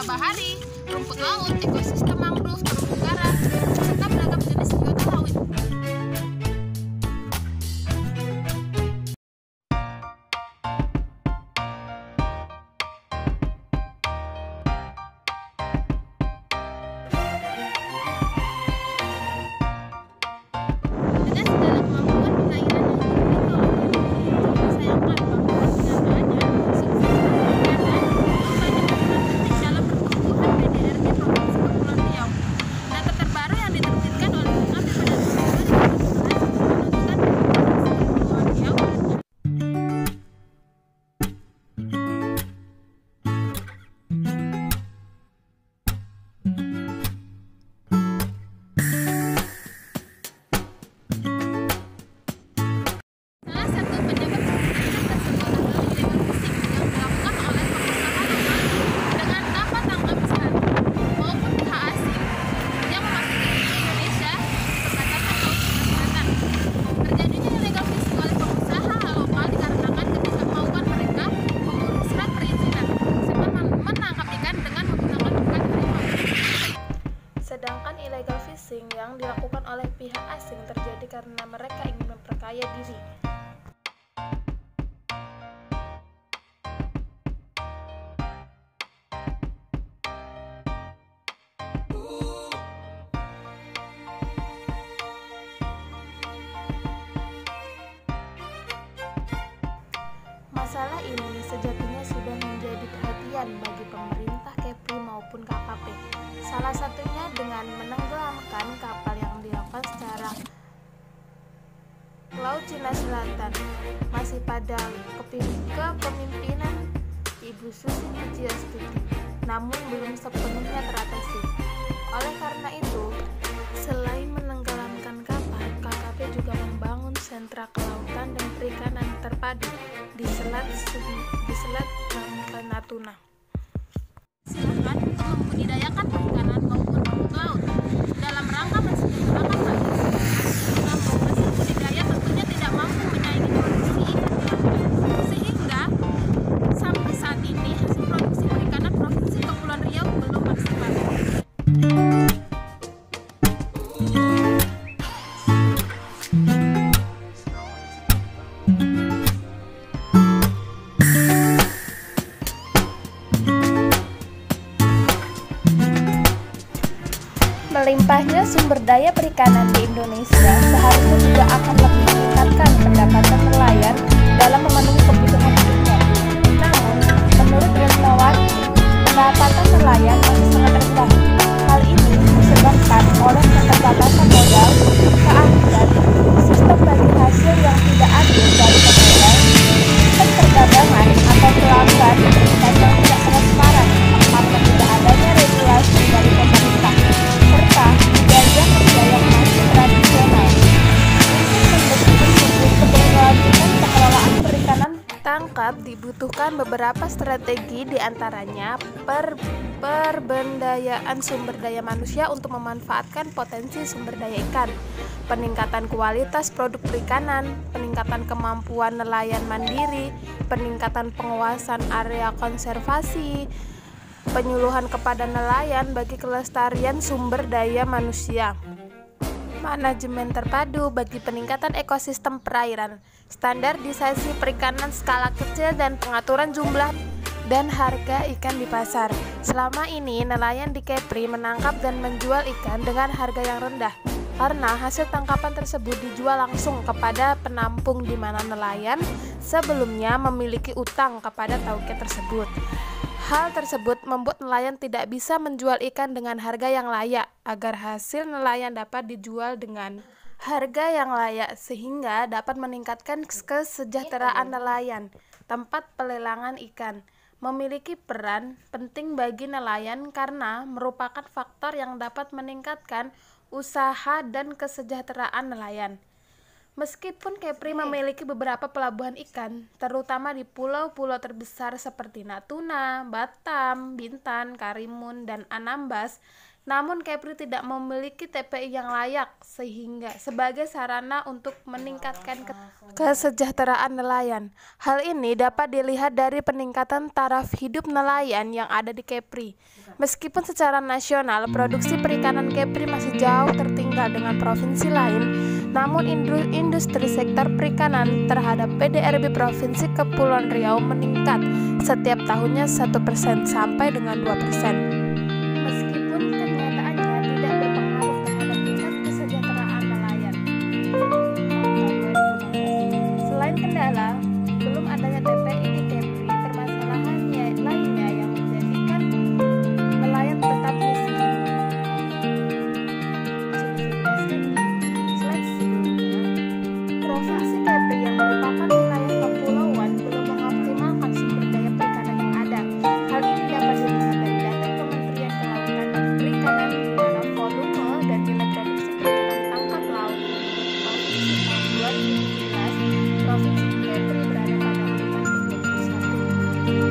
bahari, rumput laut, ekosistem mangrove, terumbu karang, serta beragam jenis biota laut. Dengan segala kemampuan perairan yang dimiliki oleh Kepri, disayangkan bahwa kenyataannya sukses perikanan banyak berperan penting dalam pertumbuhan PDRT Provinsi Kepulauan Riau. Data terbaru yang diterbitkan oleh Bupati pada Desember 2017 menunjukkan Provinsi Kepulauan Riau salah satu penyebab sumberdaya tersebut adalah illegal fishing yang dilakukan oleh pengusaha lokal dengan kapal tangkap besar maupun pihak asing yang memasuki Indonesia perbatasan Laut Cina Selatan. Terjadinya illegal fishing oleh pengusaha lokal dikarenakan ketidakmauan mereka mengurus surat perizinan serta menangkap ikan dengan menggunakan umpan harimau. Sedangkan illegal fishing yang dilakukan oleh pihak asing terjadi karena mereka ingin memperkaya diri. Masalah ini sejatinya sudah menjadi perhatian bagi pemerintah Kepri maupun KKP. Salah satunya dengan menenggelamkan kapal yang dilakukan secara Laut Cina Selatan masih pada kepemimpinan Ibu Susi Pujiastuti, namun belum sepenuhnya teratasi. Oleh karena itu, selain menenggelamkan kapal, KKP juga membangun sentra kelautan dan perikanan terpadu di Selat Natuna. Silakan untuk membudidayakan perikanan maupun rumput laut dalam rangka mensejahterakan rakyat. Namun mesin budidaya tentunya tidak mampu menyaingi produksi ikan di lapangan, sehingga sampai saat ini hasil produksi perikanan Provinsi Kepulauan Riau belum maksimal. Melimpahnya sumber daya perikanan di Indonesia seharusnya juga akan lebih meningkatkan pendapatan nelayan dalam memenuhi kebutuhan hidupnya. Namun, menurut Retnawati, pendapatan nelayan masih sangat rendah. Hal ini disebabkan oleh keterbatasan modal, keahlian, sistem bagi hasil yang tidak adil dari pemodal, sistem perdagangan atau pelanggan, dan yang tidak transparan karena tidak adanya regulasi dari pemerintah, serta budaya kerja yang masih tradisional. Untuk keberlanjutan pengelolaan perikanan tangkap dibutuhkan beberapa strategi, diantaranya perbendayaan sumber daya manusia untuk memanfaatkan potensi sumber daya ikan, peningkatan kualitas produk perikanan, peningkatan kemampuan nelayan mandiri, peningkatan penguasaan area konservasi, penyuluhan kepada nelayan bagi kelestarian sumber daya manusia, manajemen terpadu bagi peningkatan ekosistem perairan, standarisasi perikanan skala kecil, dan pengaturan jumlah dan harga ikan di pasar. Selama ini nelayan di Kepri menangkap dan menjual ikan dengan harga yang rendah karena hasil tangkapan tersebut dijual langsung kepada penampung, di mana nelayan sebelumnya memiliki utang kepada tauke tersebut. Hal tersebut membuat nelayan tidak bisa menjual ikan dengan harga yang layak agar hasil nelayan dapat dijual dengan harga yang layak, sehingga dapat meningkatkan kesejahteraan nelayan. Tempat pelelangan ikan memiliki peran penting bagi nelayan karena merupakan faktor yang dapat meningkatkan usaha dan kesejahteraan nelayan. Meskipun Kepri memiliki beberapa pelabuhan ikan, terutama di pulau-pulau terbesar seperti Natuna, Batam, Bintan, Karimun, dan Anambas, namun Kepri tidak memiliki TPI yang layak sehingga sebagai sarana untuk meningkatkan kesejahteraan nelayan. Hal ini dapat dilihat dari peningkatan taraf hidup nelayan yang ada di Kepri. Meskipun secara nasional produksi perikanan Kepri masih jauh tertinggal dengan provinsi lain, namun industri sektor perikanan terhadap PDRB Provinsi Kepulauan Riau meningkat setiap tahunnya 1% sampai dengan 2%. Meskipun kenyataannya tidak berpengaruh terhadap tingkat kesejahteraan nelayan. Selain kendala, belum adanya TPI di Kepri, permasalahan lainnya yang menjadikan nelayan tetap miskin. Provinsi Kepri yang merupakan wilayah kepulauan belum mengoptimalkan sumber daya perikanan yang ada. Hal ini dapat dilihat dari data Kementerian Kelautan dan Perikanan di mana volume dan nilai produksi perikanan tangkap laut tahun 2017, Provinsi Kepri berada pada urutan ke-21.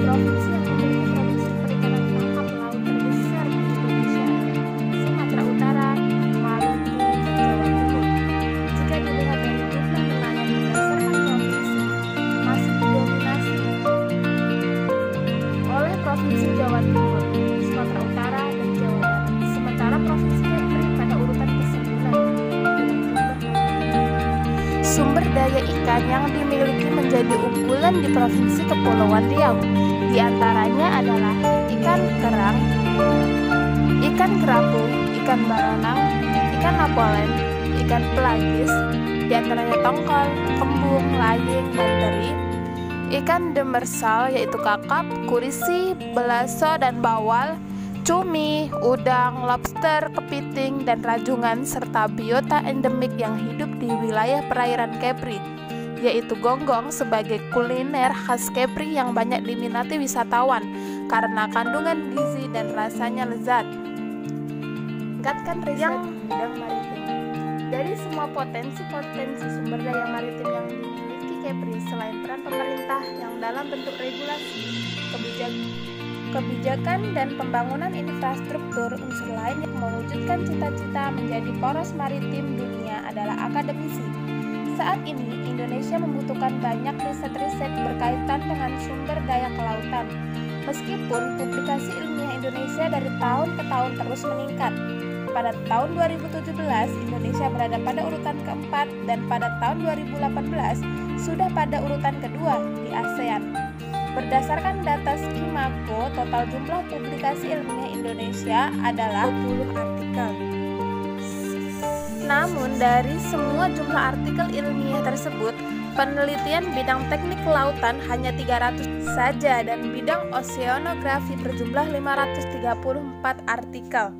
Provinsi yang memiliki produksi perikanan tangkap laut terbesar di Indonesia adalah Sumatera Utara, Maluku, dan Jawa Timur. Jika dilihat dari jumlah nelayan berdasarkan provinsi, masih didominasi oleh Provinsi Jawa Timur, Sumatera Utara, dan Jawa Barat. Sementara Provinsi Kepri pada urutan ke-9 sumber daya ikan yang dimiliki menjadi unggulan di Provinsi Kepulauan Riau. Di antaranya adalah ikan kerang, ikan kerapu, ikan baronang, ikan napoleon, ikan pelagis, di antaranya tongkol, kembung, laying, dan teri, ikan demersal yaitu kakap, kurisi, belaso, dan bawal, cumi, udang, lobster, kepiting, dan rajungan, serta biota endemik yang hidup di wilayah perairan Kepri, yaitu gonggong sebagai kuliner khas Kepri yang banyak diminati wisatawan karena kandungan gizi dan rasanya lezat. Tingkatkan riset bidang maritim. Dari semua potensi sumber daya maritim yang dimiliki Kepri, selain peran pemerintah yang dalam bentuk regulasi, kebijakan dan pembangunan infrastruktur, unsur lain yang mewujudkan cita-cita menjadi poros maritim dunia adalah akademisi. Saat ini, Indonesia membutuhkan banyak riset-riset berkaitan dengan sumber daya kelautan. Meskipun publikasi ilmiah Indonesia dari tahun ke tahun terus meningkat. Pada tahun 2017, Indonesia berada pada urutan keempat dan pada tahun 2018 sudah pada urutan kedua di ASEAN. Berdasarkan data Skimago, total jumlah publikasi ilmiah Indonesia adalah 20 artikel. Namun dari semua jumlah artikel ilmiah tersebut, penelitian bidang teknik kelautan hanya 300 saja dan bidang oceanografi berjumlah 534 artikel.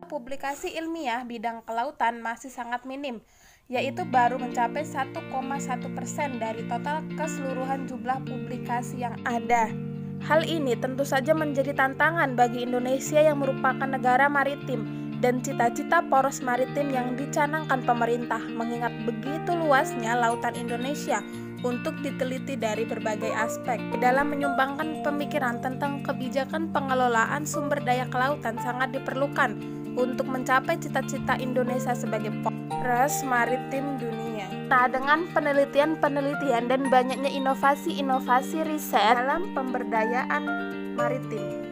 Publikasi ilmiah bidang kelautan masih sangat minim, yaitu baru mencapai 1,1% dari total keseluruhan jumlah publikasi yang ada. Hal ini tentu saja menjadi tantangan bagi Indonesia yang merupakan negara maritim dan cita-cita poros maritim yang dicanangkan pemerintah, mengingat begitu luasnya lautan Indonesia untuk diteliti dari berbagai aspek. Dalam menyumbangkan pemikiran tentang kebijakan pengelolaan sumber daya kelautan sangat diperlukan untuk mencapai cita-cita Indonesia sebagai poros maritim dunia. Nah, dengan penelitian dan banyaknya inovasi riset dalam pemberdayaan maritim.